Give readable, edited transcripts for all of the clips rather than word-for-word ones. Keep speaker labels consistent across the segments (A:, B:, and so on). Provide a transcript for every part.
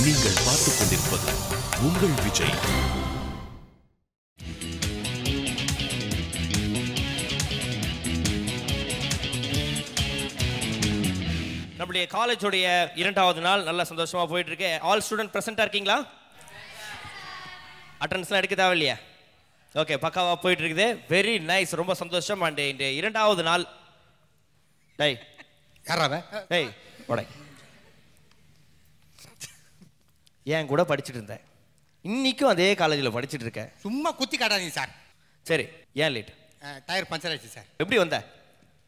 A: நீங்கள் பார்த்துக் கொண்டிருப்பது உங்கள் விஜய்.
B: நம்மளுடைய காலேஜோடைய 2வது நாள் நல்ல சந்தோஷமா போயிட்டு இருக்கு. ஆல் ஸ்டூடெண்ட் பிரசன்டா இருக்கீங்களா? அட்டெண்டன்ஸ்லாம் எடுக்க தேவையில்லையா? ஓகே, பக்காவா போயிட்டு இருக்குது. வெரி நைஸ், ரொம்ப சந்தோஷம். அண்ட் இந்த 2வது நாள் டேய்
C: யாராவே
B: டேய் போடை ஏன் கூட படிச்சுட்டு இருந்தேன், இன்னைக்கும் அதே காலேஜில் படிச்சுட்டு இருக்கேன்.
C: சும்மா குத்தி காட்டாதீங்க சார்.
B: சரி, ஏன் லேட்?
C: டயர் பஞ்சர் ஆயிடுச்சு சார்.
B: எப்படி வந்த?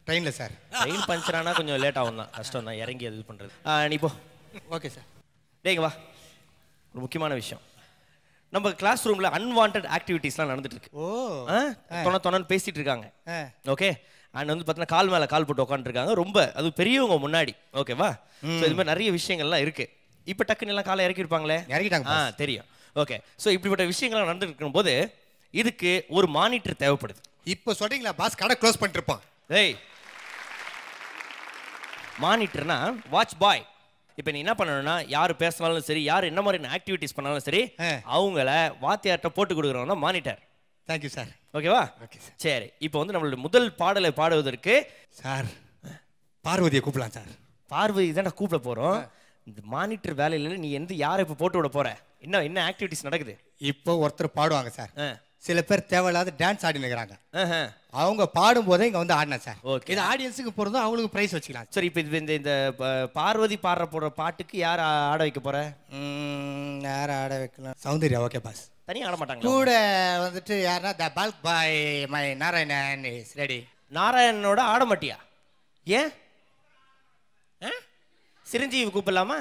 C: ட்ரெயினில் சார்.
B: ட்ரெயின் பஞ்சர் ஆனால் கொஞ்சம் லேட் ஆகும் தான், கஷ்டம் தான் இறங்கி அது பண்ணுறது. நீ போ.
C: Okay sir.
B: டேங்க வா, ஒரு முக்கியமான விஷயம். நம்ம கிளாஸ் ரூம்ல அன்வான்ட் ஆக்டிவிட்டீஸ்லாம் நடந்துட்டு இருக்கு. தொணன்னு பேசிட்டு இருக்காங்க. ஓகே, அண்ட் வந்து பார்த்தீங்கன்னா கால் மேலே கால் போட்டு உட்காந்துருக்காங்க, ரொம்ப அது பெரியவங்க முன்னாடி. ஓகேவா? ஸோ இது மாதிரி நிறைய விஷயங்கள்லாம் இருக்கு. இப்போ டக்குன்னு எல்லாம் காலை இறக்கி இருப்பாங்களே,
C: இறக்கிட்டாங்க.
B: தெரியும். ஓகே, ஸோ இப்படிப்பட்ட விஷயங்கள்லாம் நடந்துட்டு இருக்கும் போது இதுக்கு ஒரு மானிட்டர் தேவைப்படுது.
C: இப்போ சொல்றீங்களா பாஸ், கடை க்ளோஸ் பண்ணிட்டு இருப்பான்.
B: ஏய், மானிட்டர்னா வாட்ச் பாய். இப்போ நீ என்ன பண்ணணும்னா, யார் பேசினாலும் சரி, யார் என்ன மாதிரி ஆக்டிவிட்டிஸ் பண்ணாலும் சரி, அவங்கள வாத்தியார்ட்ட போட்டு கொடுக்குறவங்க தான் மானிட்டர்.
C: Thank you sir.
B: ஓகேவா?
C: Okay sir.
B: சரி, இப்போ வந்து நம்மளோட முதல் பாடலை பாடுவதற்கு
C: சார் பார்வதியை கூப்பிடலாம் சார்.
B: பார்வதி தான் கூப்பிட போறோம். இந்த மானிட்டர் வேலையில நீ யாரை இப்போ போட்டு விட போற? என்ன ஆக்டிவிட்டிஸ் நடக்குது?
C: இப்போ ஒருத்தர் பாடுவாங்க சார், சில பேர் தேவையில்லாத டான்ஸ் ஆடி நிற்கிறாங்க. அவங்க பாடும் போதே இங்க வந்து ஆடினா சார்.
B: ஓகே,
C: இது ஆடியன்ஸுக்கு போறதும் அவங்களுக்கு பிரைஸ் வச்சுக்கலாம்.
B: சரி, இப்போ இந்த பார்வதி போற பாட்டுக்கு யார் ஆட வைக்க போற?
C: யார் ஆட வைக்கலாம்? சௌந்தர்யா. Okay boss.
B: தனியாக ஆட மாட்டாங்க.
C: கூட வந்துட்டு யாருன்னா the bulk boy my Narayanan is ready.
B: நாராயணனோட ஆட மாட்டியா? ஏன்? சிரஞ்சீவி கூப்பிடலாமா?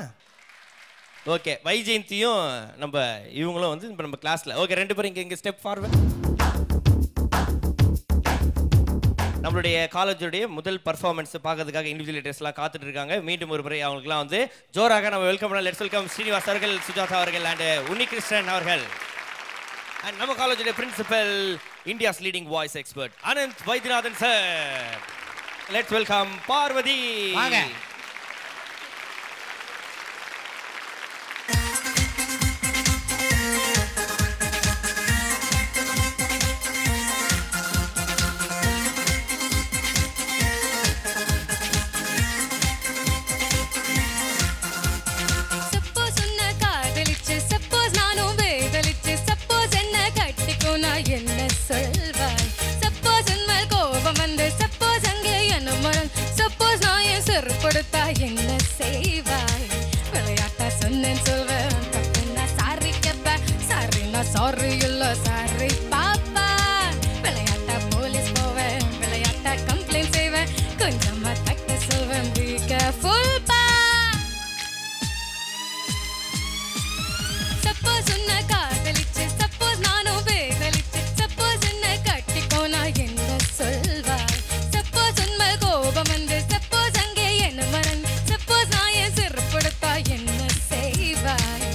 B: ஓகே, வைஜெயந்தியும் நம்ம இவங்களும் வந்து இப்போ நம்ம கிளாஸ்ல. ஓகே, 2 பேரும் இங்கே ஸ்டெப் ஃபார்வர்ட். நம்மளுடைய காலேஜுடைய முதல் பர்ஃபார்மன்ஸ் பார்க்கறதுக்காக இண்டிவிஜுவல் காத்துட்டு இருக்காங்க. மீண்டும் ஒரு முறை அவங்களுக்குலாம் வந்து ஜோராக நம்ம வெல்கம் பண்ணலாம். லெட்ஸ் வெல்கம் ஸ்ரீனிவாஸ் அவர்கள், சுஜாதா அவர்கள் அண்ட் உன்னிகிருஷ்ணன் அவர்கள். அண்ட் நம்ம காலேஜுடைய principal, India's leading voice expert Anand Vaidyanathan sir. Let's welcome Parvathi.
D: என்ன செய்வாய்? விளையாட்ட சொன்னேன் சொல்வேன், தப்புன்னா சாரி கேப்ப, சாரின்னா சாரி இல்ல சாரி பாப்பா. விளையாட்ட போலீஸ் போவேன், விளையாட்ட கம்ப்ளைண்ட் செய்வேன், கொஞ்சமா தக்க சொல்வேன், பி கேர்ஃபுல் பா. சப்போஸ் உன்னை காதலிச்சு, சப்போஸ் நானும் வேதலிச்சு, சப்போஸ் என்ன கட்டிக்கோ நான் என்ன சொல்வாய்? சப்போஸ் உண்மை கோபம் வந்து, சப்போஸ் அங்கே என்ன மறந்து, சப்போஸ் நான் என் சிறுப்படுத்தா என்ன செய்வாய்?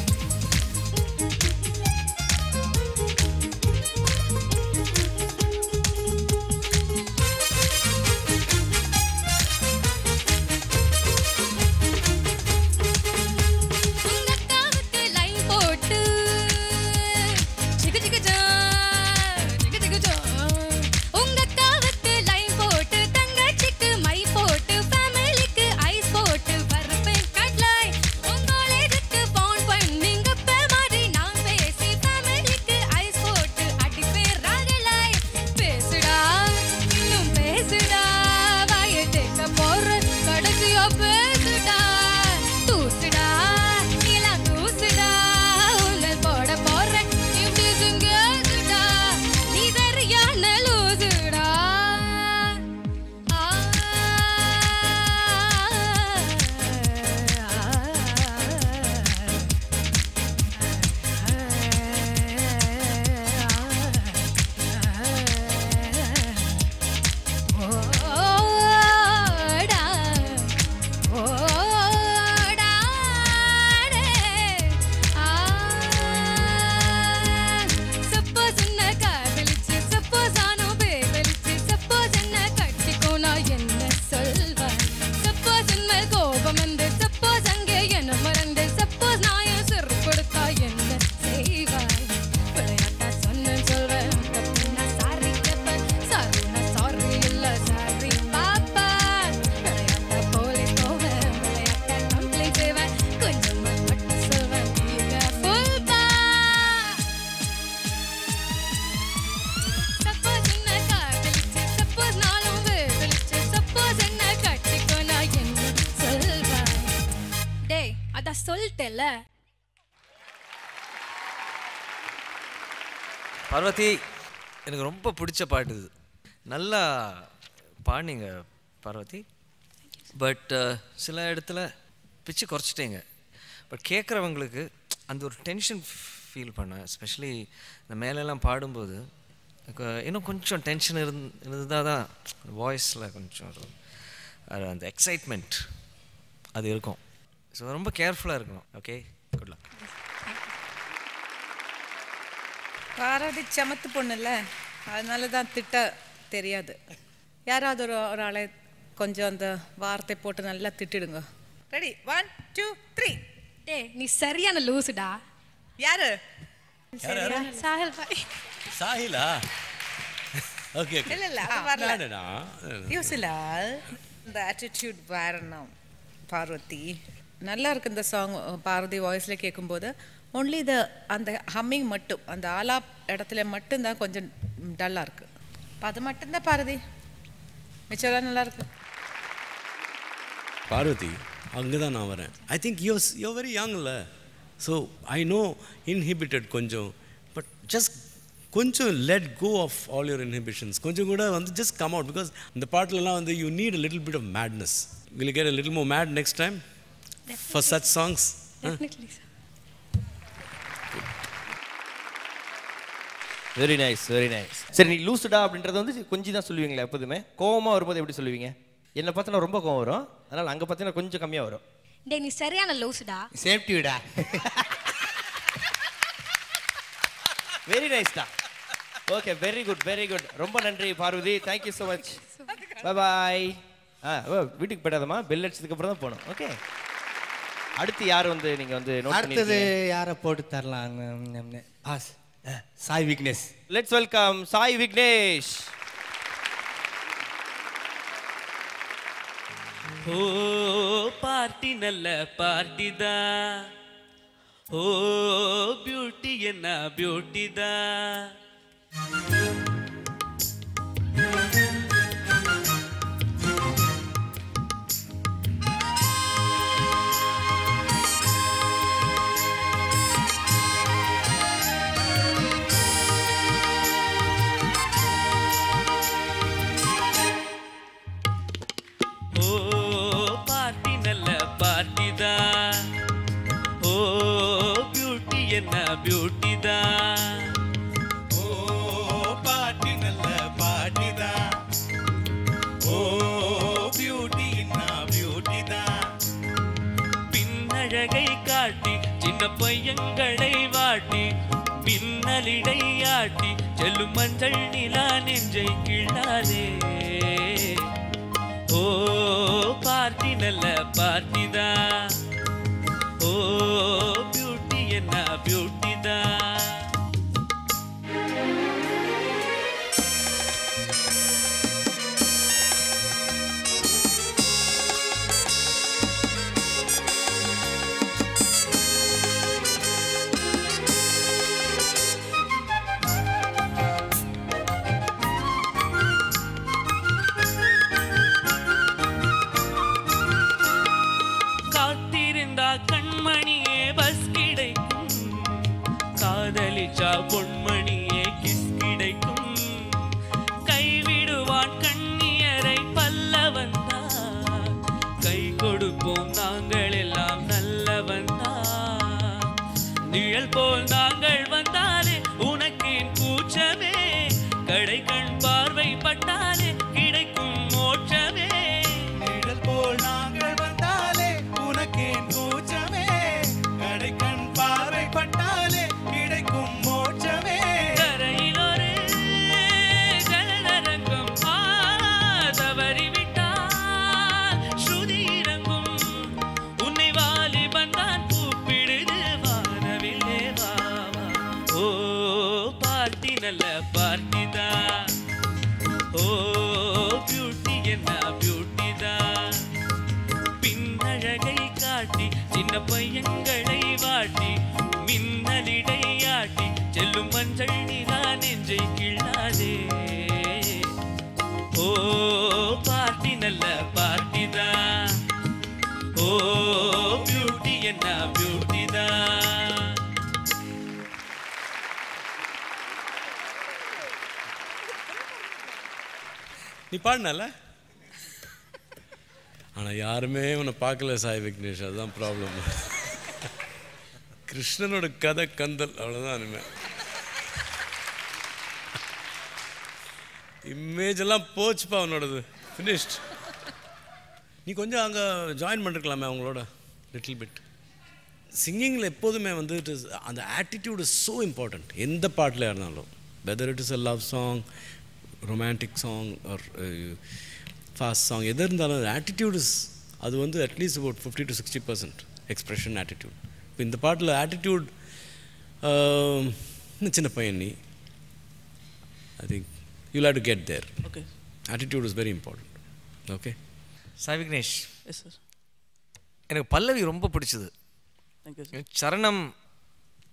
D: கேட்டேல்ல.
E: பார்வதி, எனக்கு ரொம்ப பிடிச்ச பாட்டு இது. நல்லா பாடினீங்க பார்வதி. பட் சில இடத்துல பிச்சு குறைச்சிட்டீங்க. பட் கேட்குறவங்களுக்கு அந்த ஒரு டென்ஷன் ஃபீல் பண்ணேன். எஸ்பெஷலி இந்த மேலெல்லாம் பாடும்போது இன்னும் கொஞ்சம் டென்ஷன் இருந்தால் தான் வாய்ஸில் கொஞ்சம் அந்த எக்ஸைட்மெண்ட் அது இருக்கும். ஸோ ரொம்ப கேர்ஃபுல்லாக இருக்கணும். Okay, good luck.
F: பார்வதி சமத்து பொண்ணுல்ல, அதனால தான் திட்ட தெரியாது. யாராவது ஒரு ஆளை கொஞ்சம் அந்த வார்த்தை போட்டு நல்லா திட்டிடுங்க. ரெடி, 1 2 3.
D: டேய் நீ சரியான லூசுடா.
F: யாரு?
D: சாஹில் பாய்.
G: சாஹிலா? Okay okay.
F: இல்ல அது வரல. யூசிலால் இந்த ஆட்டிடியூட் வரணும். பார்வதி நல்லா இருக்கு இந்த சாங். பார்வதி வாய்ஸில் கேட்கும்போது ஒன்லி அந்த ஹம்மிங் மட்டும், அந்த ஆலாப் இடத்துல மட்டும்தான் கொஞ்சம் டல்லாக இருக்குது. அது மட்டும்தான் பார்வதி, மிச்சம் நல்லா இருக்கு.
G: பார்வதி, அங்கே தான் நான் வரேன். ஐ திங்க் யூ வெரி யங்ல. ஸோ ஐ நோ இன்ஹிபிட்டட் கொஞ்சம். பட் ஜஸ்ட் கொஞ்சம் let go of all your inhibitions. கொஞ்சம் கூட வந்து ஜஸ்ட் கம் அவுட். பிகாஸ் இந்த பாட்டிலலாம் வந்து you need a little bit of madness. Will you get a little more mad next time for such songs?
D: Definitely sir.
B: Very nice, very nice. சரி, நீ லூசுடா அப்படின்றது வந்து கொஞ்சம் தான் சொல்லுவீங்களா எப்போதுமே? கோவமாக வரும்போது எப்படி சொல்லுவீங்க? என்னை பார்த்தா ரொம்ப கோவம் வரும், அதனால் அங்கே பார்த்தீங்கன்னா கொஞ்சம் கம்மியாக வரும்.
D: டேய் நீ சரியான லூசுடா.
C: சேஃப்டிடா.
B: வெரி நைஸ்டா. Okay, very good, very good. ரொம்ப நன்றி Parvathi, thank you so much. Bye bye. வீட்டுக்கு போயிடாதம்மா, பெல் அடிச்சதுக்கு அப்புறம் தான் போகணும். ஓகே, அடுத்து யார் வந்து நீங்கள் வந்து நோட்
C: அடுத்தது யாரை போட்டு தரலாம்? Sai Vignesh.
B: Let's welcome Sai Vignesh.
H: Oh party நல்ல பார்ட்டி தான். ஓ பியூட்டி என்ன பியூட்டி தான். என்ன பியூட்டி தான்.
I: ஓ பாட்டி நல்ல பாட்டி தான். ஓ பியூட்டி என்ன பியூட்டி தான்.
H: பின்னழகை காட்டி சின்ன பையங்களை வாட்டி பின்னலிடை ஆட்டி செல்லும் மஞ்சள் நிலா நெஞ்சை கிள்ளாதே. ஓ பார்ட்டி நல்ல பார்ட்டி தான். ஓ பியூட்டி என்ன பியூட்டி தான். பொன்மணியே கிஸ் கிடைக்கும். கைவிடுவான் கண்ணியரை பல்லவன் தான். கை கொடுப்போம் நாங்கள் எல்லாம் நல்லவன் தான். நிழல் போல் நாங்கள் வந்தாலே உனக்கு கூச்சமே. கடை கண் பார்வை பட்டாலே கிடைக்கும் மோட்சமே.
I: நிழல் போல் நாங்கள் வந்தாலே உனக்கு கூச்சமே. கடை கண் பார்வை பட்டாலே கிடைக்கும் மோட்சமே.
H: கரையில் ஒரு ஜலதரங்கம் தவறிவிட்டால் ஸ்ருதி இறங்கும். உன்னை வாலிபன் தான் கூப்பிடுது வானவில்லே வாவா. ஓ பார்ட்டி நல்ல பார்ட்டி தான். ஓ பியூட்டி என்ன பியூட்டி தான். பின்னழகை காட்டி சின்ன பையங்களை வாட்டி மின்னலிடை ஆட்டி செல்லும் மஞ்சள் நிலா நெஞ்சை கிள்ளாதே. ஓ பார்ட்டி நல்ல பார்ட்டி தான். ஓ பியூட்டி என்ன பியூட்டி
G: நீ பாடினல, ஆனால் யாருமே உன்னை பார்க்கல சாய் விக்னேஷ், அதுதான் ப்ராப்ளம். கிருஷ்ணனோட கதை கந்தல், அவ்வளோதான். இனிமேல் இமேஜ் எல்லாம் போச்சுப்பா உன்னோடது, ஃபினிஷ்ட். நீ கொஞ்சம் அங்கே ஜாயின் பண்ணிருக்கலாமே அவங்களோட லிட்டில் பிட். சிங்கிங்கில் எப்போதுமே வந்து இட் இஸ் அந்த ஆட்டிடியூட் இஸ் ஸோ இம்பார்ட்டண்ட். எந்த பாட்டில் இருந்தாலும், whether it is a love song, romantic song or fast song, எது இருந்தாலும் ஆட்டிடியூட் இஸ், அது வந்து at least about 50 to 60% expression attitude. இப்போ இந்த பாட்டில் ஆட்டிடியூட், சின்ன பையன் நீ, I think you'll have to get there.
J: Okay.
G: Attitude is very important. Okay.
E: Sai Vignesh.
J: Yes sir.
E: எனக்கு பல்லவி ரொம்ப பிடிச்சது.
J: Thank you sir.
E: சரணம்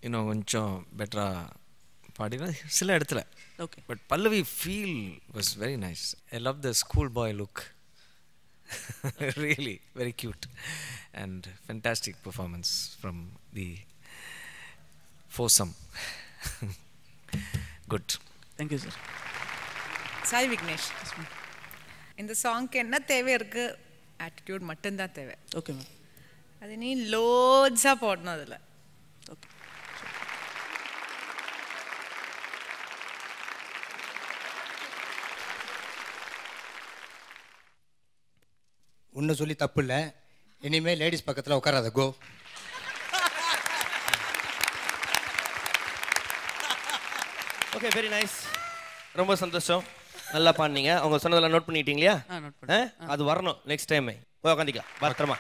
E: இன்னும் கொஞ்சம் பெட்டராக பாடினா சில இடத்துல.
J: Okay.
E: But pallavi feel was very nice. I love the school boy look. Really very cute and fantastic performance from the foursome. Good.
J: Thank you sir.
F: Sai Vignesh, இந்த சாங்க்கு என்ன தேவை இருக்கு? ஆட்டிடியூட் மட்டும்தான் தேவை.
J: Okay ma'am.
F: அது நீ லோட்ஸாக போடணும் அதில்.
J: ஓகே.
C: ஒன்றும் சொல்லி தப்பு இல்லை, இனிமேல் லேடிஸ் பக்கத்தில் உட்காராத. கோ.
B: ஓகே, வெரி நைஸ், ரொம்ப சந்தோஷம், நல்லா பாடுனீங்க. அவங்க சொன்னதெல்லாம் நோட் பண்ணிட்டீங்க இல்லையா?
J: நோட் பண்ணி.
B: அது வரணும் நெக்ஸ்ட் டைம். போய் உட்காந்துக்கலாம் பத்திரமா.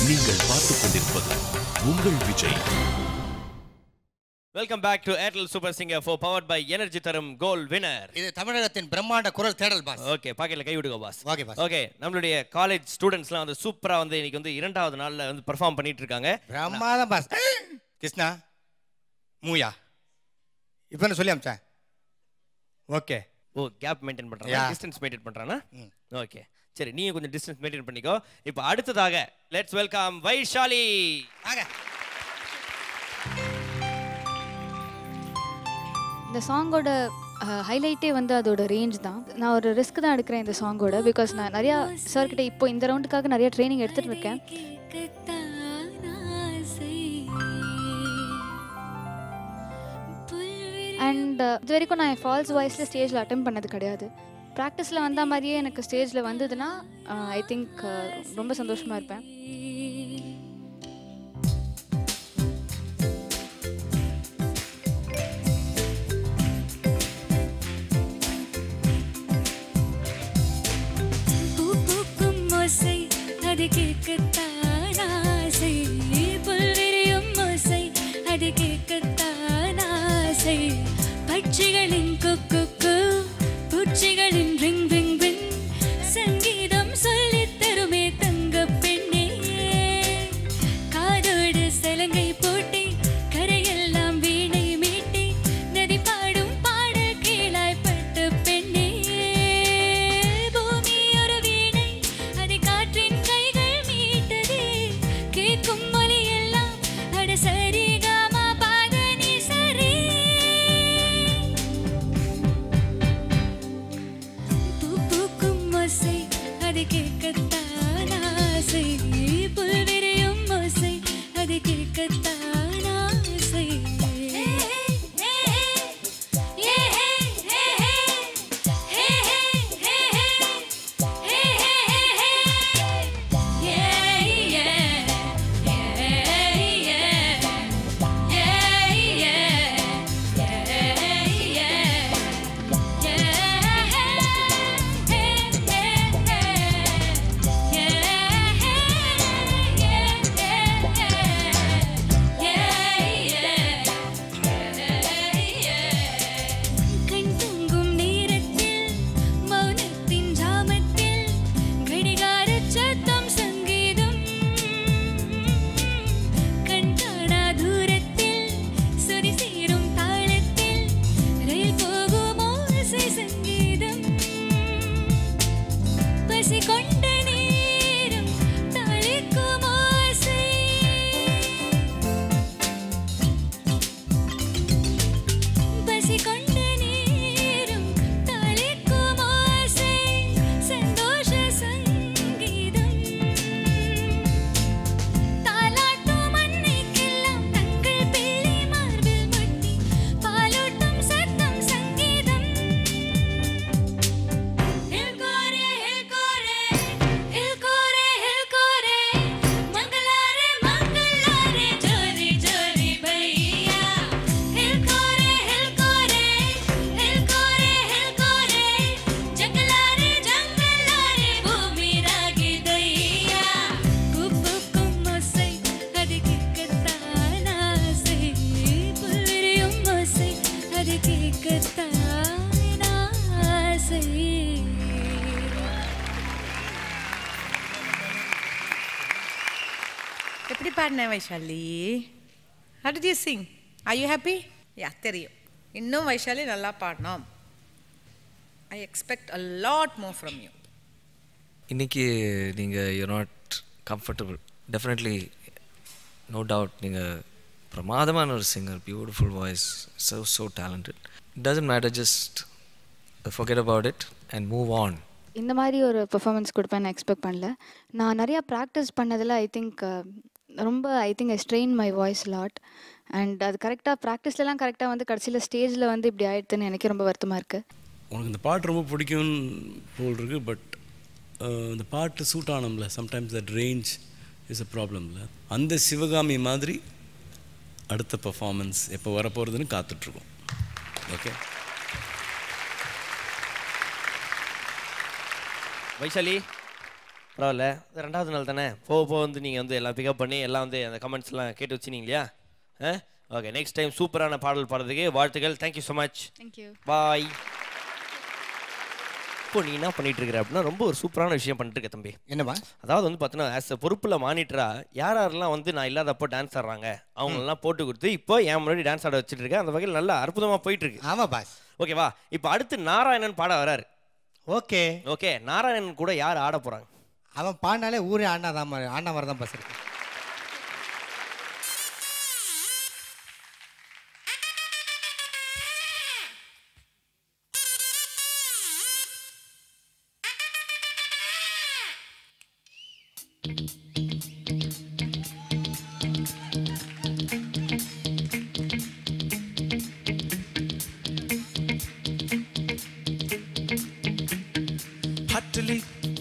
A: நீங்கள் பார்த்துக் கொண்டிருப்பது உங்கள் Vijay.
B: Welcome back to Airtel super Singer four powered by energy தரும் கோல்ட் வினர்.
C: இது தமிழகத்தின் பிரம்மாண்ட குரல் தேடல் பாஸ்.
B: ஓகே, பாக்கெட்ல கை விடுங்க பாஸ்.
C: Okay boss.
B: ஓகே, நம்மளுடைய காலேஜ் ஸ்டூடெண்ட்ஸ்லாம் வந்து சூப்பரா வந்து இன்னைக்கு வந்து 2வது நாள்ல வந்து பெர்ஃபார்ம் பண்ணிட்டு இருக்காங்க.
C: பிரம்மாதம் பாஸ். கிருஷ்ணா மூயா இப்போ என்ன சொல்லி அமிச்சேன்? ஓகே.
B: ஓ, கேப் மெயின்டைன் பண்றாங்க, டிஸ்டன்ஸ் மெயின்டைன் பண்றானா? ஓகே, சரி, நீங்க கொஞ்சம் டிஸ்டன்ஸ் மெயின்டைன் பண்ணிக்கோ. இப்போ அடுத்ததாக லெட்ஸ் வெல்கம் வைஷாலி.
C: வாங்க.
K: இந்த சாங்கோட ஹைலைட்டே வந்து அதோட ரேஞ்ச் தான். நான் ஒரு ரிஸ்க் தான் எடுக்கிறேன் இந்த சாங்கோட, பிகாஸ் நான் நிறையா சார்கிட்ட இப்போ இந்த ரவுண்டுக்காக நிறையா ட்ரைனிங் எடுத்துகிட்டு இருக்கேன். அண்ட் இது வரைக்கும் நான் ஃபால்ஸ் வாய்ஸில் ஸ்டேஜில் அட்டெம்ட் பண்ணது கிடையாது. ப்ராக்டிஸில் வந்த மாதிரியே எனக்கு ஸ்டேஜில் வந்ததுன்னா ஐ திங்க் ரொம்ப சந்தோஷமாக இருப்பேன்.
D: அது கேட்கத்தான் ஆசை, புல்விரியும் ஓசை அது கேட்கத்தான் ஆசை, பட்சிகளின் கொக்கு பூச்சிகளின் ரிங் ரிங் ரிங், சங்கீதம் சொல்லித் தருமே தங்க பெண்ணே, காதோடு சலங்கை போட்டி கரையெல்லாம் வீணை மீட்டி, நதி பாடும் பாடல் கீழாய்ப்பட்ட பெண்ணே, பூமி ஒரு வீணை அதை காற்றின் கைகள் மீட்டதே, கேட்கும் மொழி எல்லாம் அட சரி காமா பாத நீ சரி, பூக்கும் ஓசை அது கேட்கத்தான் ஆசை, புல்விரியும் ஓசை அது கேட்கத்தான் ஆசை.
F: எப்படி பாடின Vaishali? How did you sing? Are you happy? Yeah, தெரியும். இன்னும் வைஷாலி நல்லா பாடணும். I expect a lot more from you.
E: இன்னைக்கு நீங்கள் you're not comfortable. Definitely, no doubt, நீங்கள் பிரமாதமான ஒரு singer, beautiful voice, so talented. It doesn't matter, just forget about it and move on.
K: இந்த மாதிரி ஒரு பெர்ஃபார்மன்ஸ் கொடுப்பேன் நான் எக்ஸ்பெக்ட் பண்ணல. நான் நிறையா ப்ராக்டிஸ் பண்ணதில் I think eye strain my voice lot. And அது கரெக்டாக ப்ராக்டிஸ்லலாம் கரெக்டாக வந்து கடைசியில் ஸ்டேஜில் வந்து இப்படி ஆயிடுதுன்னு எனக்கு ரொம்ப வருத்தமாக இருக்குது.
G: உனக்கு இந்த பாட்டு ரொம்ப பிடிக்கும்னு போல் இருக்குது. பட் இந்த பாட்டு சூட் ஆனோம்ல, sometimes that range is a ப்ராப்ளம்ல. அந்த சிவகாமி மாதிரி அடுத்த பர்ஃபார்மன்ஸ் எப்போ வரப்போகிறதுன்னு காத்துட்ருக்கோம். ஓகே
B: வைஷாலி, பரவாயில்ல, ரெண்டாவது நாள் தானே, போக வந்து நீங்கள் வந்து எல்லாம் பிக்கப் பண்ணி எல்லாம் வந்து அந்த கமெண்ட்ஸ்லாம் கேட்டு வச்சுனீங்க இல்லையா? ஓகே, நெக்ஸ்ட் டைம் சூப்பரான பாடல் பாடுறதுக்கு வாழ்த்துக்கள். Thank you so much.
K: தேங்க்யூ.
B: பாய். இப்போ நீ என்ன பண்ணிட்டு இருக்கிற அப்படின்னா ரொம்ப ஒரு சூப்பரான விஷயம் பண்ணிட்டு இருக்க தம்பி.
C: என்னப்பா?
B: அதாவது வந்து பார்த்தீங்கன்னா ஆஸ் அ பொறுப்பில் மானிட்டரா யாரெல்லாம் வந்து நான் இல்லாதப்போ டான்ஸ் ஆடுறாங்க அவங்களெல்லாம் போட்டு கொடுத்து இப்போ என் முன்னாடி டான்ஸ் ஆட வச்சுட்டு இருக்கேன். அந்த வகையில் நல்லா அற்புதமாக போயிட்டு இருக்கு.
C: ஆமாம் பாஸ்.
B: ஓகேவா? இப்போ அடுத்து நாராயணன் பாட வராரு.
C: ஓகே
B: ஓகே, நாராயணன் கூட யார் ஆட போகிறாங்க?
C: அவன் பாடினாலே ஊரே ஆடினா மாதிரி தான் பாஸ் இருக்கு.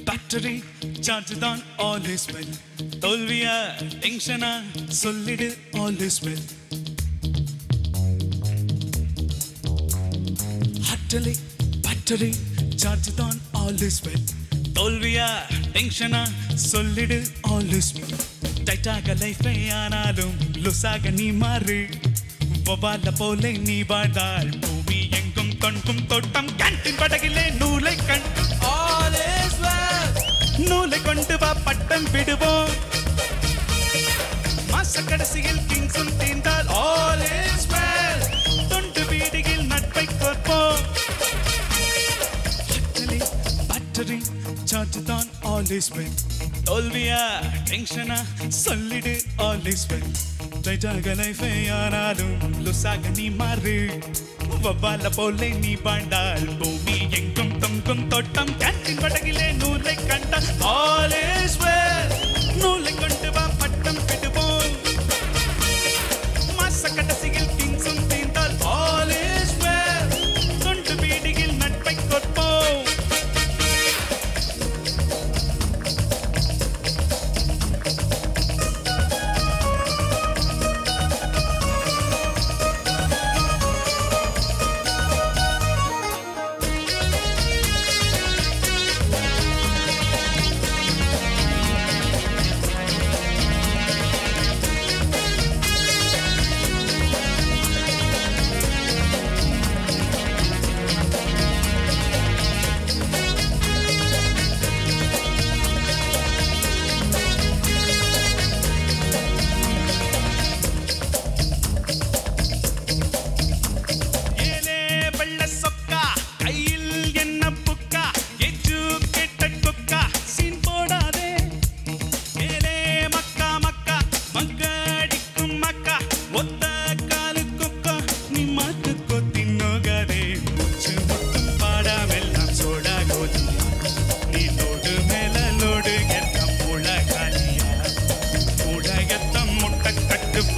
I: பேட்டரி சார்ஜ் தான் all is well. தோல்வியா டென்ஷனா சொல்லிடு all is well. ஹட்டலி பேட்டரி சார்ஜ் தான் all is well. தோல்வியா டென்ஷனா சொல்லிடு all is well. டைட்டாக லைஃபை ஆனாலும் லுசாக நீ மாறு. வவால போலே நீ வாழ்ந்தால் பூமி எங்கும் தொண்கும் தோட்டம் கேன்டீன் படகிலே நூலை கண்டு all is well. நூலை கொண்டு வா பட்டம் விடுவோம். மாச கடைசியில் கிங்ஸும் தீர்ந்தால் all is well. தொண்டு வீடியில் நட்பை கோர்ப்போம். பேட்டரி சார்ஜ் தான் all is well. தோல்வியா டென்ஷனா சொல்லிடு all is well. டைட்டாக லைஃபை ஆனாலும் லுசாக நீ மாறு. வவால போலே நீ வாழ்ந்தால் பூமி எங்கும் தொங்கும் தோட்டம் கேன்டீன் படகிலே நூலை கண்டால் all is well. நூலை கொண்டு வா பட்டம் விடுவோம். மாச கடைசியில் கிங்ஸும் தீர்ந்தால் all is well. தொண்டு வீடியில் நட்பை கோர்ப்போம்.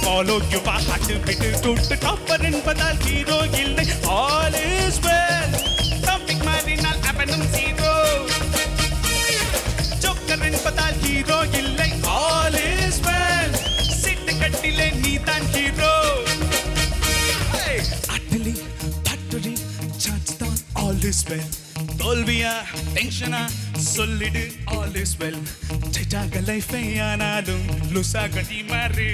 I: Follow you a heart beat to the topper in badal hero இல்லை all is well. Topic marinal abandon zero. Joker in badal hero இல்லை all is well. Sit கட்டிலே நீ தான் hero. Hey, atli battery charge தான் all is well. தோல்வியா டென்ஷனா சொல்லிடு all is well. டைட்டாக லைஃபை ஆனாலும் லுசாக நீ மாறு.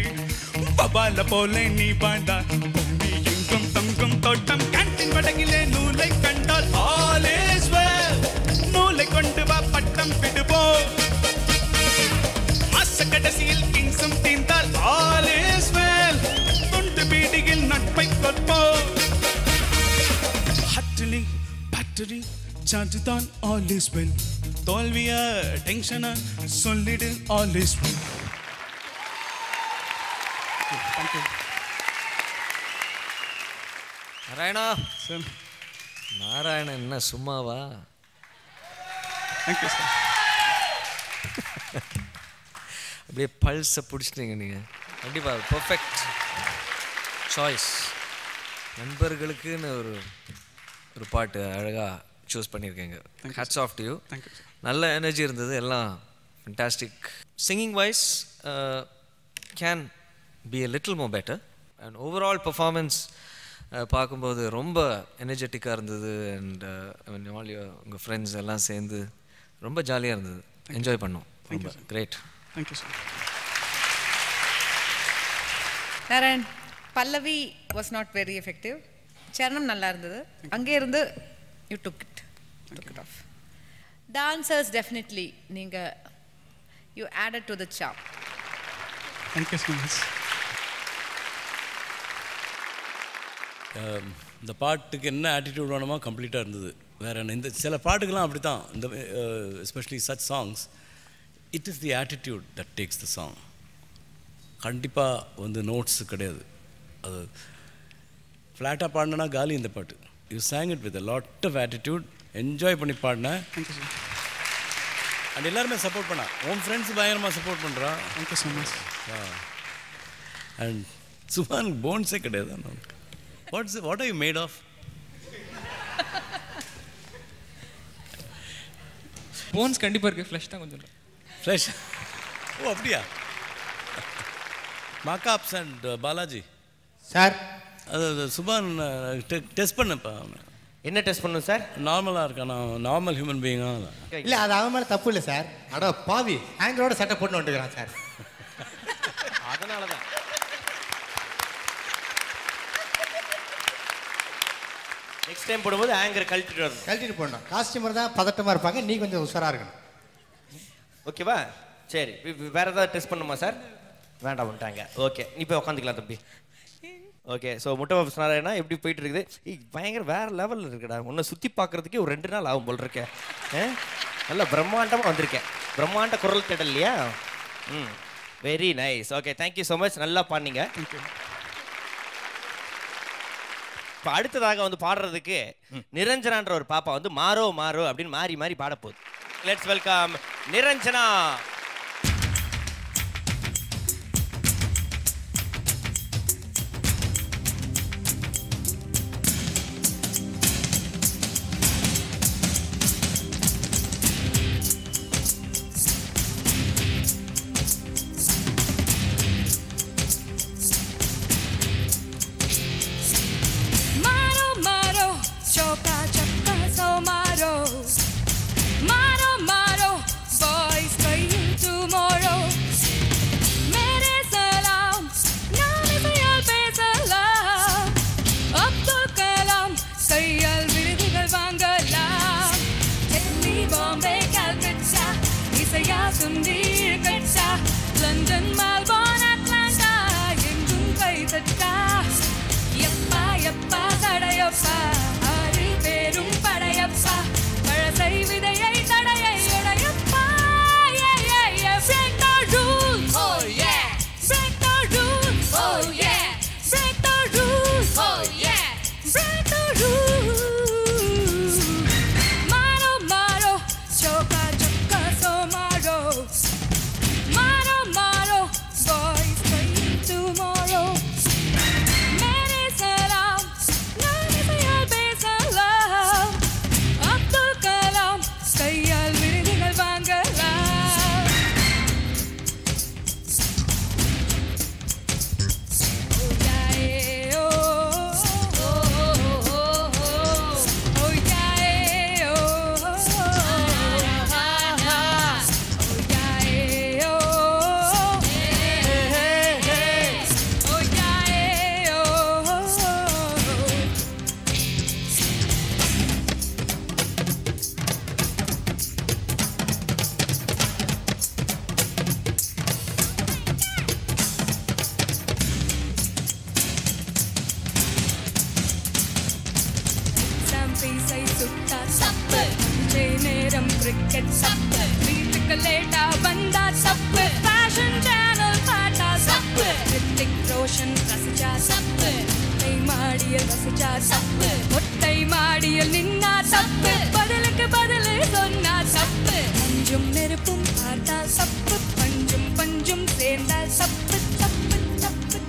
I: பபால போலே நீ வாழ்ந்தா பூமி எங்கும் தங்கும் தோட்டம் கேன்டீன் படகிலே நூலை கண்டால் all is well. நூலை கொண்டு வா பட்டம் விடுவோம். மாச கடைசியில் கிங்ஸும் தீர்ந்தா victory, சார்ஜ்தான் all is well. தோல்விய டென்ஷனா சொல்லிடு all is well. Thank you.
E: Narayana
I: sir.
E: Narayanan என்ன சும்மாவா?
I: Thank you, sir.
E: அப்படியே பல்ஸை பிடிச்சிட்டீங்க நீங்கள். கண்டிப்பாக பர்ஃபெக்ட் சாய்ஸ். நண்பர்களுக்குன்னு ஒரு பாட்டு அழகாக சூஸ் பண்ணியிருக்கீங்க. Hats off to you. நல்ல எனர்ஜி இருந்தது, எல்லாம் fantastic. Singing wise can be a little more better and overall performance பார்க்கும்போது ரொம்ப எனர்ஜெட்டிக்காக இருந்தது. அண்ட் ஆல் உங்கள் ஃப்ரெண்ட்ஸ் எல்லாம் சேர்ந்து ரொம்ப ஜாலியாக இருந்தது, என்ஜாய் பண்ணோம். ரொம்ப great.
I: Thank you, sir.
F: Narayan, Pallavi was not very effective. Charanam நல்லா இருந்தது. அங்கே இருந்து you took it off. Dancers definitely நீங்க you added to the charm.
I: Thank you so much.
G: இந்த பாட்டுக்கு என்ன ஆட்டிடியூட் வேணுமோ கம்ப்ளீட்டாக இருந்தது. வேறு என்ன, இந்த சில பாட்டுக்கெல்லாம் அப்படி தான். இந்த especially such songs, it is the attitude that takes the song. கண்டிப்பாக வந்து நோட்ஸு கிடையாது. அது ஃப்ளாட்டாக பாடினா காலி இந்த பாட்டு. You sang it with a lot of attitude, enjoy பண்ணி பாடினேன். அண்ட் எல்லாருமே சப்போர்ட் பண்ணா. உன் ஃப்ரெண்ட்ஸ் பயங்கரமாக சப்போர்ட் பண்ணுறா.
I: Thank you so much.
G: And Suman போன்ஸே கிடையாது. What are you made of?
L: Bones கண்டிப்பாக இருக்குது, ஃப்ளஷ் தான் கொஞ்சம்.
G: ஃப்ளஷ்? ஓ அப்படியா? மாகாப்ஸ் அண்ட் பாலாஜி
C: சார்,
G: அது சுபான் டெஸ்ட் பண்ணப்பா.
B: என்ன டெஸ்ட் பண்ணணும் சார்?
G: நார்மலாக இருக்கான், நார்மல் ஹியூமன் பீயிங்கா?
C: இல்லை, அது அவன் மேலே தப்பு இல்லை சார். அட பாவி, ஹேங்கரோட சட்டை போட்டு வந்துக்கிறான் சார்.
B: அதனால தான். நெக்ஸ்ட் டைம் போடும்போது ஆங்கர் கழட்டிட்டு
C: போடணும். காஸ்டியூமர் தான் பதட்டமாக இருப்பாங்க, நீ கொஞ்சம் உஷாராக இருக்கணும்.
B: ஓகேவா? சரி, வேற ஏதாவது டெஸ்ட் பண்ணுமா சார்? வேண்டாம் வந்துட்டாங்க. ஓகே, நீ போய் உட்காந்துக்கலாம் தம்பி. ஓகே, ஸோ முட்டை பப்ஸ் நாராயணா எப்படி போயிட்டு இருக்குது? பயங்கர வேற லெவலில் இருக்குடா. உன்னை சுற்றி பார்க்குறதுக்கே ஒரு 2 நாள் ஆகும் போல் இருக்கேன். நல்லா பிரம்மாண்டமாக வந்திருக்கேன். பிரம்மாண்ட குரல் தேடல் இல்லையா? Very nice. Okay, thank you so much. நல்லா பாடினீங்க. இப்போ அடுத்ததாக வந்து பாடுறதுக்கு நிரஞ்சனான்ற ஒரு பாப்பா வந்து மாறோ மாறோ அப்படின்னு மாறி மாறி பாட போகுது. Let's welcome Niranjana.
D: London, Melbourne, Atlanta, engum kai thatta. Yappa yappa sadayappa, ari perum padayappa. Palasai vidayai tadayai odayappa. Yeah yeah yeah, break the rules. Oh yeah, break the rules. Oh yeah, break the rules. Oh yeah, break the rules. Maro maro, choka choka so maro. Maro maro, boys playing tomorrow. Mere salam, naam is your base pocket சப்பு வீட்டுக்கு லேட்டா வந்தா சப்பு fashion channel பாட்டா சப்பு ரித்திக் ரோஷன் ரசிச்சா சப்பு மொட்டை மாடியில் ரசிச்சா சப்பு மொட்டை மாடியில் நின்னா சப்பு பதிலுக்கு பதில் சொன்னா சப்பு பஞ்சும் நெருப்பும் பார்த்தா சப்பு பஞ்சும் பஞ்சும் சேர்ந்தா சப்பு சப்பு சப்பு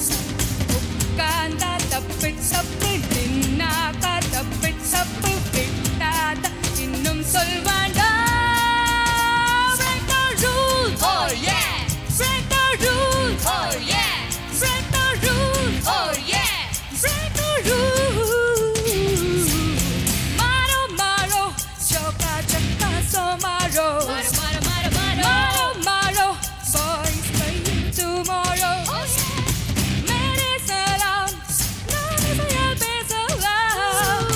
D: சப்பு உட்கார்ந்தா தப்பு சப்பு நின்னாக்கா தப்பு சப்பு விட்டாத இன்னும் சொல்வாண்டா break the rules oh yeah break the rules oh yeah break the rules oh yeah break the rules maro maro choka chakka so maro maro maro maro maro maro boys playing tomorrow oh yeah mere salam naam pesalam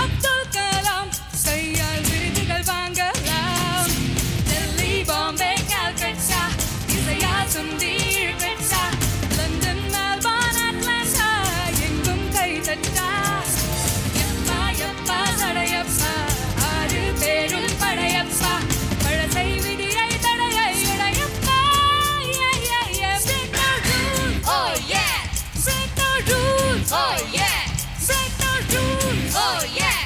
D: abdul kalam sayyal virdigal vaangalam delhi bombay calcutta isaya sundir petsa london melbourne atlanta engum kai tatta yappa yappa sadayappa aaru perul padayappa palasai vidiyai tadayai idayappa yeah yeah yeah break the rules oh yeah break the rules oh yeah break the rules oh yeah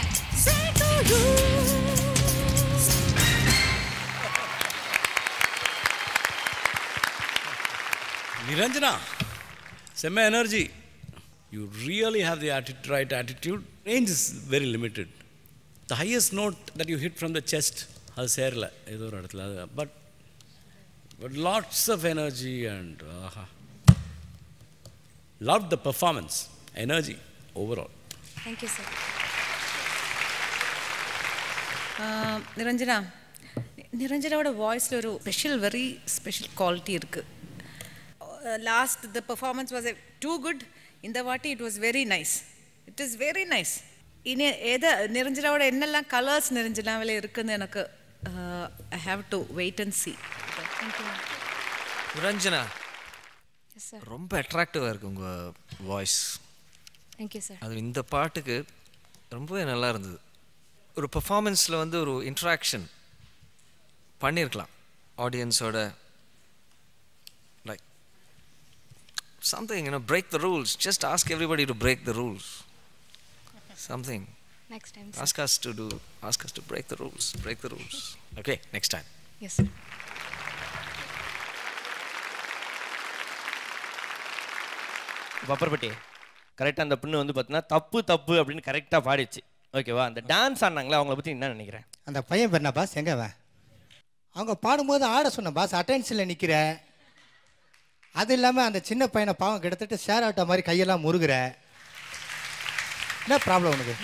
D: break the rules
G: Niranjana, semi energy. You really have the right attitude. Range is very limited. The highest note that you hit from the chest, but lots of energy and loved the performance, energy overall.
K: Thank you, sir.
F: நிரஞ்சனாவோட வாய்ஸில் ஒரு very special quality இருக்குது. Last the performance was too good. இந்த வாட்டி it was very nice. It is very nice. இனி நிரஞ்சனாவோட என்னெல்லாம் colours நிரஞ்சனாவில் இருக்குன்னு எனக்கு I have to wait and see.
E: Niranjana ரொம்ப அட்ராக்டிவாக இருக்குது உங்கள் வாய்ஸ்.
K: Thank you sir.
E: அது இந்த பாட்டுக்கு ரொம்பவே நல்லா இருந்தது. ஒரு பெர்ஃபார்மன்ஸில் வந்து ஒரு இன்ட்ராக்ஷன் பண்ணியிருக்கலாம் ஆடியன்ஸோட. Like something break the rules. Just ask everybody to break the rules. Something.
K: Next time.
E: Ask us to break the rules. Break the rules. Okay, next time.
K: Yes, sir.
B: பப்பர்பட்டி கரெக்டாக அந்த பொண்ணு வந்து பார்த்தீங்கன்னா தப்பு தப்பு அப்படின்னு கரெக்டாக பாடிச்சு. ஓகேவா? அந்த டான்ஸ் ஆடினாங்களே அவங்கள பற்றி என்ன நினைக்கிறேன்?
C: அந்த பையன் பேர் என்ன பாஸ்? எங்கே அவன்? அவங்க பாடும்போது ஆட சொன்ன பாஸ், அட்டென்ஷனில் நிற்கிற. அது இல்லாமல் அந்த சின்ன பையனை பாவம் கிட்டத்தட்ட ஷேர் ஆட்டோ மாதிரி கையெல்லாம் முருகிற. என்ன ப்ராப்ளம் உனக்கு?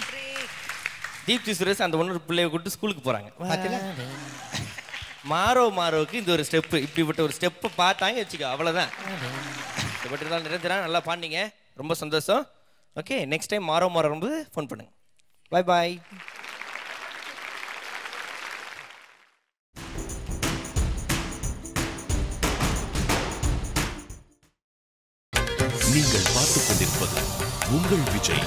B: தீப்தி சுரேஷ் அந்த ஒன்று பிள்ளைய கூட்டு ஸ்கூலுக்கு போகிறாங்க. மாரோவுக்கு இந்த ஒரு ஸ்டெப்பு, இப்படிப்பட்ட ஒரு ஸ்டெப்பை பார்த்தாங்க வச்சுக்கோ, அவ்வளோதான். பட் இருந்தாலும் நிரஞ்சனா நல்லா பாண்டிங்க, ரொம்ப சந்தோஷம். ஓகே, நெக்ஸ்ட் டைம் மாரோ வரும்போது ஃபோன் பண்ணுங்க. பாய் பாய்.
A: நீங்கள் பார்த்துக் கொண்டிருப்பது உங்கள் Vijay.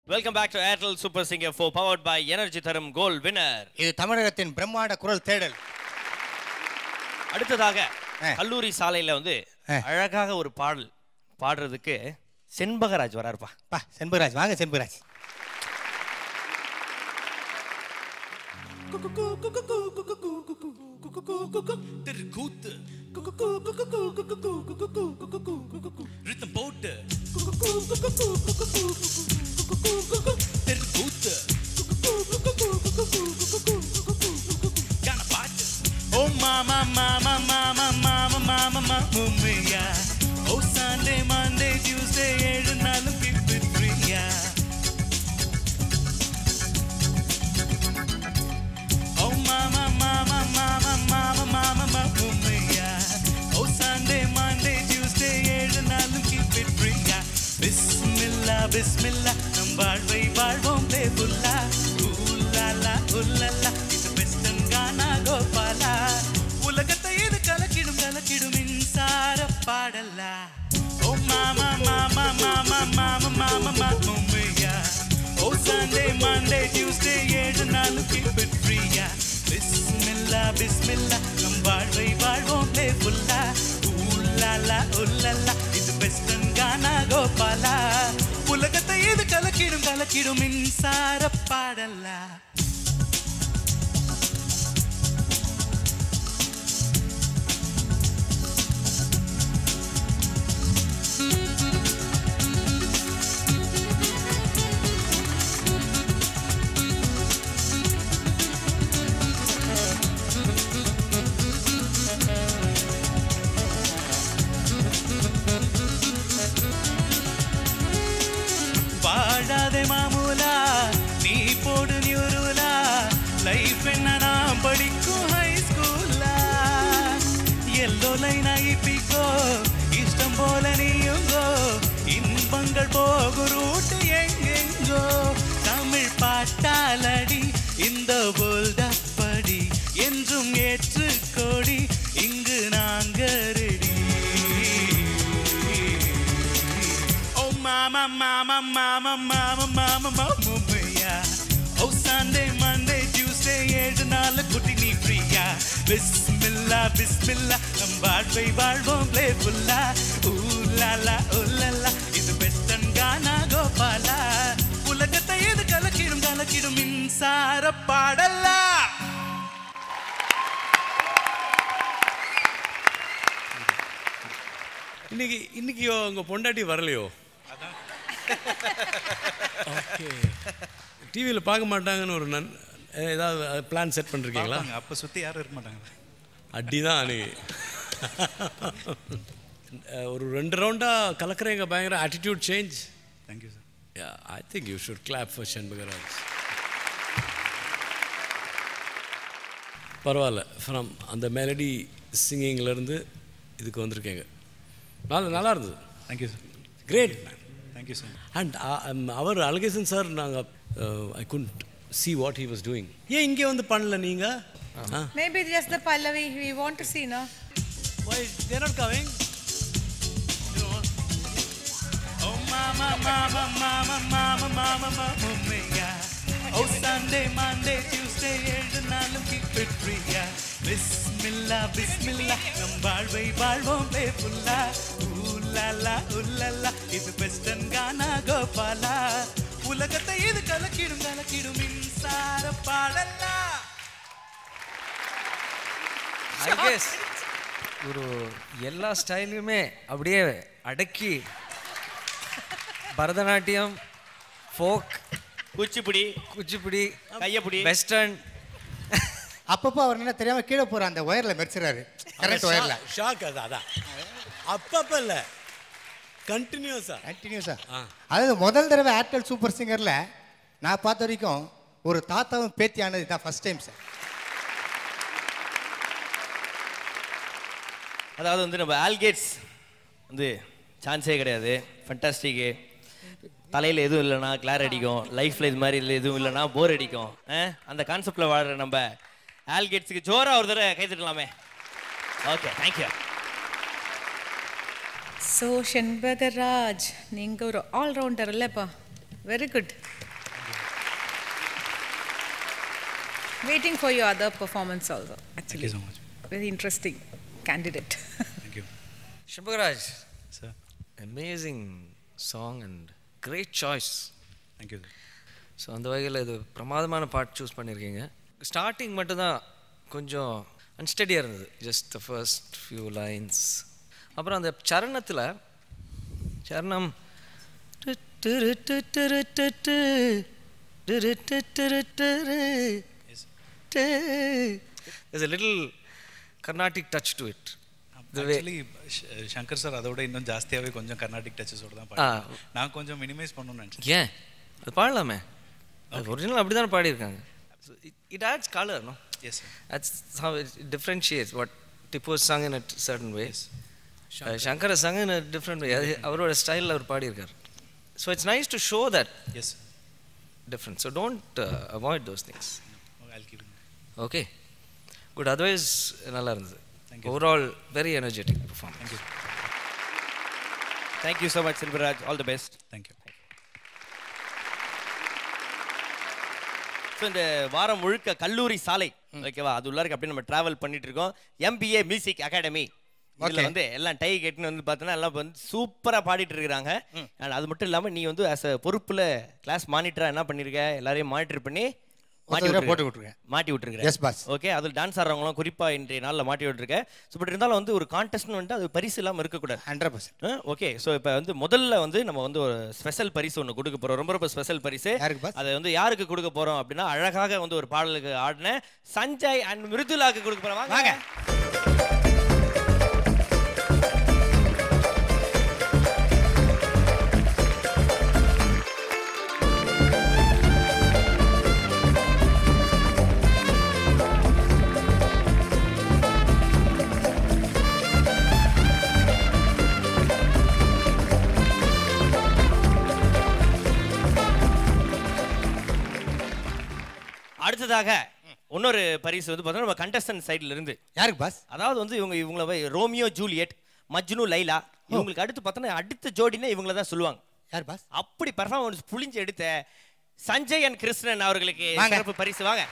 B: Welcome back to Airtel super singer 4 powered by energy தரும் கோல்ட் வின்னர்.
C: இது தமிழகத்தின் பிரம்மாண்ட குரல் தேடல்.
B: அடுத்ததாக கல்லூரி சாலையில் வந்து அழகாக ஒரு பாடல் பாடுறதுக்கு செண்பகராஜ் வராருப்பா.
C: பா செண்பகராஜ், வாங்க செண்பகராஜ்.
I: கூத்து ரிதம் போட்டு கூத்து கான பாட்டு. ஓ மாமா மாமா மாமா மாமா மாமா மும்மையா. ஓ சண்டே மண்டே டியூஸ்டே 7 நாளும் பிப்பியா. ஓ மாமா மாமா மாமா மாமா மாமா மும்மையா. ஓ சண்டே மண்டே டியூஸ்டே 7 நாளும் பிப்பியா. பிஸ்மில்லா பிஸ்மில்லா நம் வாழ்வை வாழ்வோம் லேபுல்லா. ஊல்லாலா உல்லல்லா இது வெஸ்டர்ன் கானா கோபாலா. உலகத்தை இது கலக்கிடும் கலக்கிடும் மின்சார பாடலா. ஓ மாமா மாமா மாமா மாமா மாமா மும்மையா. ஓ Sunday, Monday, Tuesday, 7 நாள் keep it free-யா. Bismillah, Bismillah, நம் வாழ்வை வாழ்வோம் playful-ஆ. ஊலாலா, ஊலாலா, இது வெஸ்டர்ன் கானா கோபாலா. உலகத்தை இது கலக்கிடும் கலக்கிடும் மின்சார பாடலா. வாழாதே மாமூலா நீ போடு நியூருலா லைஃப் என்ன நான் படிக்கும் ஹை ஸ்கூலா எல்லோ லைன் ஐபிக்கோ இஷ்டம் போல நீயுங்கோ இன்பங்கள் போகும் ரூட்டு எங்கெங்கோ தமிழ் பாட்டாலடி இந்த போல்டப்படி என்றும் ஏற்றுக்கோடி இங்கு நாங்க ready. Mama, mama, mama, mama, mama, mama, yeah. Oh, Sunday, Monday, Tuesday, 7 நாள் குட்டி நீ ஃப்ரீயா. Bismillah, Bismillah, நம் வாழ்வை வாழ்வோம் playful-ஆ. ஊலாலா, ஊலாலா, இது வெஸ்டர்ன் கானா கோபாலா. உலகத்தை இது கலக்கிடும் கலக்கிடும் மின்சார பாடலா.
G: இன்னைக்கு உங்க பொண்டாட்டி வரலையோ? ஓகே. டிவியில் பார்க்க மாட்டாங்கன்னு ஒரு ஏதாவது பிளான் செட் பண்ணிருக்கீங்களா?
M: அப்போ சுற்றி யாரும் இருக்க மாட்டாங்க.
G: அடிதான் நீ ஒரு 2 ரவுண்டாக கலக்கிறீங்க. பயங்கர attitude change.
M: Thank you sir.
G: Yeah, I think you should clap for Shanmugaraj. பரவாயில்ல, ஃப்ரம் அந்த மெலடி சிங்கிங்லேருந்து இதுக்கு வந்திருக்கீங்க. நல்லா இருந்தது.
M: Thank you sir.
G: Great.
M: Thank you sir.
G: And அவர் அழகேசன் சார் நாங்கள் I couldn't see what he was doing. ஏன் இங்கே வந்து பண்ணல நீங்கள்?
F: Maybe just the Pallavi we want to see, no?
G: Why they're not coming?
I: Oh mama, mama, mama, mama, mama, mama, yeah. Oh Sunday, Monday, Tuesday, 7 நாள் keep it free-யா. Bismillah, Bismillah, நம் வாழ்வை வாழ்வோம் playful-ஆ. ஊலாலா, ஊலாலா, இது வெஸ்டர்ன் கானா கோபாலா. உலகத்தை இது கலக்கிடும் கலக்கிடும் மின்சார பாடலா.
E: ஐ கெஸ் ஒரு எல்லா ஸ்டைலையுமே அப்படியே அடக்கி பரதநாட்டியம், ஃபோக், குச்சிப்புடி,
B: கையப்புடி,
E: வெஸ்டர்ன்.
C: அப்பப்போ அவர் என்ன தெரியாமல் கீழே போகிற அந்த ஒயரில் மெரிச்சிடறாரு. Correct ஒயரில்
G: shock. அதான் அப்பப்போ இல்லை, கண்டினியூஸா.
C: அதாவது முதல் தடவை ஏர்டெல் சூப்பர் சிங்கரில் நான் பார்த்த வரைக்கும் ஒரு தாத்தாவும் பேத்தியானது தான் ஃபர்ஸ்ட் டைம் சார்.
B: அதாவது வந்து நம்ம ஆல்கேட்ஸ் வந்து சான்ஸே கிடையாது. ஃபண்டாஸ்டிக்கு. தலையில் எதுவும் இல்லைனா கிளார் அடிக்கும், லைஃப்பில் இது மாதிரி இல்லை எதுவும் இல்லைனா போர் அடிக்கும். அந்த கான்செப்டில் வாழ்கிற நம்ம ஆல்கேட்ஸுக்கு ஜோராக ஒரு தடவை கை தட்டலாமே. Okay, thank you.
F: ஸோ ஷண்முகராஜ், நீங்கள் ஒரு ஆல்ரவுண்டர் இல்லைப்பா. Very good. Waiting for your other performance also. Actually very interesting candidate.
M: Thank you.
E: Shanmugaraj
M: sir,
E: amazing song and great choice.
M: Thank you sir.
E: So அந்த வகையில் இது பிரமாதமான பாட்டு சூஸ் பண்ணியிருக்கீங்க. ஸ்டார்டிங் மட்டும்தான் கொஞ்சம் அன்ஸ்டடியாக இருந்தது, just the first few lines. அப்புறம் அந்த சரணத்தில் சரணம் there's a little Carnatic touch to it.
M: Actually Shankar sir அதோட இன்னும் ஜாஸ்தியாகவே கொஞ்சம் கர்நாடிக் டச்சஸோட தான் பாடுறேன். நான் கொஞ்சம் மினிமைஸ் பண்ணணும்னு நினச்சேன்.
E: ஏன் அது பாடலாமே? அது ஒரிஜினல் அப்படி தான் பாடியிருக்காங்க. It adds color, no?
M: Yes sir.
E: That's how it differentiates what Tipu sung in a certain way. Shankar sung in a different way. அவரோட ஸ்டைலில் அவர் பாடியிருக்கார். So it's nice to show that difference. So don't avoid those things.
M: I'll keep it.
E: Okay. Good. Otherwise நல்லா இருந்தது. Overall very energetic performance.
M: Thank you.
B: Thank you so much, Silvaraj. All the best.
M: Thank you.
B: So இந்த வாரம் முழுக்க கல்லூரி சாலை ஓகேவா அது உள்ளாருக்கு அப்படி நம்ம டிராவல் பண்ணிட்டு இருக்கோம். MBA மியூசிக் அகாடமி இதில் வந்து எல்லாம் டை கெட்டுன்னு வந்து பார்த்தோன்னா எல்லாம் வந்து சூப்பராக பாடிட்டு இருக்கிறாங்க. அண்ட் அது மட்டும் இல்லாமல் நீ வந்து ஆஸ் அ பொறுப்பில் கிளாஸ் மானிட்டராக என்ன பண்ணியிருக்க, எல்லாரையும் மானிட்டர் பண்ணி மாட்டி விட்டுருக்கேன்.
C: Yes boss.
B: ஓகே, அதில் டான்ஸ் ஆடுறவங்களும் குறிப்பாக இன்றைய நாளில் மாட்டி விட்டுருக்கேன். ஸோ பட் இருந்தாலும் வந்து ஒரு கான்டெஸ்ட்னு வந்துட்டு அது பரிசு இல்லாமல் இருக்கக்கூடாது.
C: 100%.
B: ஓகே, ஸோ இப்போ வந்து முதல்ல வந்து நம்ம வந்து ஒரு ஸ்பெஷல் பரிசு ஒன்று கொடுக்க போகிறோம். ரொம்ப ரொம்ப ஸ்பெஷல் பரிசு. அதை வந்து யாருக்கு கொடுக்க போகிறோம் அப்படின்னா அழகாக வந்து ஒரு பாடலுக்கு ஆடின சஞ்சய் அண்ட் மிருதுலாக்கு கொடுக்க போகிறோம். வாங்க. அடுத்ததாக இன்னொரு பரிசு வந்து பார்த்தோம்னா நம்ம கண்டஸ்டன்ட் சைடில் இருந்து.
C: யாருக்கு பாஸ்?
B: அதாவது வந்து இவங்கள ரோமியோ ஜூலியட், மஜ்னு லைலா, இவங்களுக்கு அடுத்து பார்த்தோன்னா அடுத்த ஜோடினே இவங்கள தான் சொல்லுவாங்க.
C: யார் பாஸ்?
B: அப்படி பர்ஃபார்மன்ஸ் புளிஞ்சு எடுத்த சஞ்சய் அண்ட் கிருஷ்ணன் அவர்களுக்கு சிறப்பு பரிசு. வாங்க.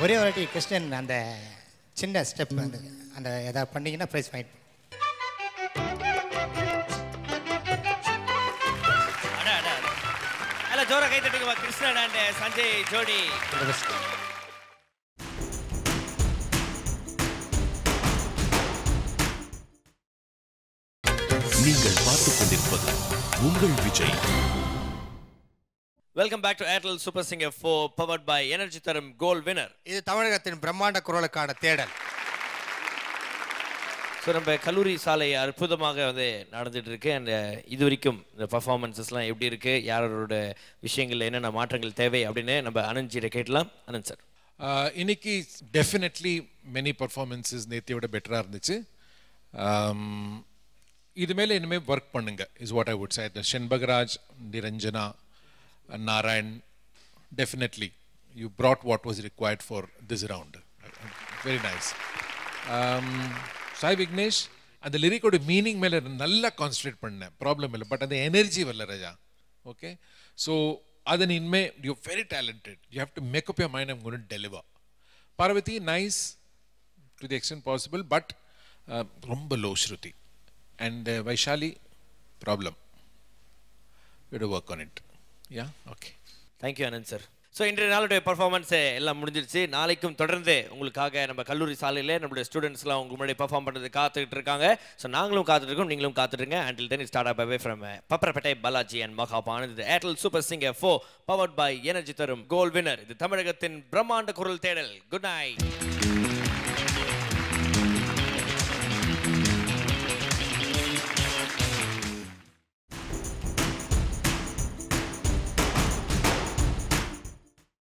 C: ஒரே வாட்டி கிருஷ்ணன் அந்த சின்ன ஸ்டெப் அந்த எதாவது பண்ணீங்கன்னா ப்ரைஸ் வாங்கிட்டு
B: ஜோரா கை தட்டுங்க கிருஷ்ணன் அண்ட் சஞ்சய் ஜோடி.
A: நீங்கள் பார்த்துக் கொண்டிருப்பது உங்கள் Vijay.
B: Welcome back to Airtel super singer 4 powered by energy தரும் கோல்ட் வினர்.
C: இது தமிழகத்தின் பிரம்மாண்ட குரலுக்கான தேடல்.
B: ஸோ நம்ம கல்லூரி சாலை அற்புதமாக வந்து நடந்துட்டு இருக்கு. அண்ட் இது வரைக்கும் இந்த பர்ஃபார்மன்ஸஸ்லாம் எப்படி இருக்கு, யாரோட விஷயங்கள் என்னென்ன மாற்றங்கள் தேவை அப்படின்னு நம்ம அனந்த்ஜியை கேட்கலாம். அனந்த் சார்.
N: இன்னைக்கு டெஃபினெட்லி மெனி பர்ஃபார்மன்ஸஸ் நேத்தியோட பெட்டராக இருந்துச்சு. இது மேலே இனிமேல் ஒர்க் பண்ணுங்க is what I would say. Shenbagaraj, Niranjana, Narayan, definitely you brought what was required for this round. Very nice. Sai Vignesh, and the lyric oda meaning mele nalla concentrate panna problem illa, but and the energy valla raja. Okay, so adan inme you're very talented. You have to make up your mind, I'm going to deliver. Parvati, nice to the extent possible, but romba low shruti. And Vaishali, problem. We have to work on it. Yeah, okay.
B: Thank you Anand sir. So இன்றைய நாளுடைய performance எல்லாம் முடிஞ்சிருச்சு. நாளைக்கும் தொடர்ந்து உங்களுக்காக நம்ம கல்லூரி சாலையில் நம்மளுடைய ஸ்டூடெண்ட்ஸ்லாம் உங்களுக்கு முன்னாடி பர்ஃபார்ம் பண்ணுறது காத்துக்கிட்டு இருக்காங்க. ஸோ நாங்களும் காத்துட்ருக்கோம், நீங்களும் காத்துருங்க. Until then start up away from Papparapettai Balaji and Mahab Anand. Airtel super singer 4 powered by energy தரும் கோல்ட் வினர். இது தமிழகத்தின் பிரம்மாண்ட குரல் தேடல். Good night.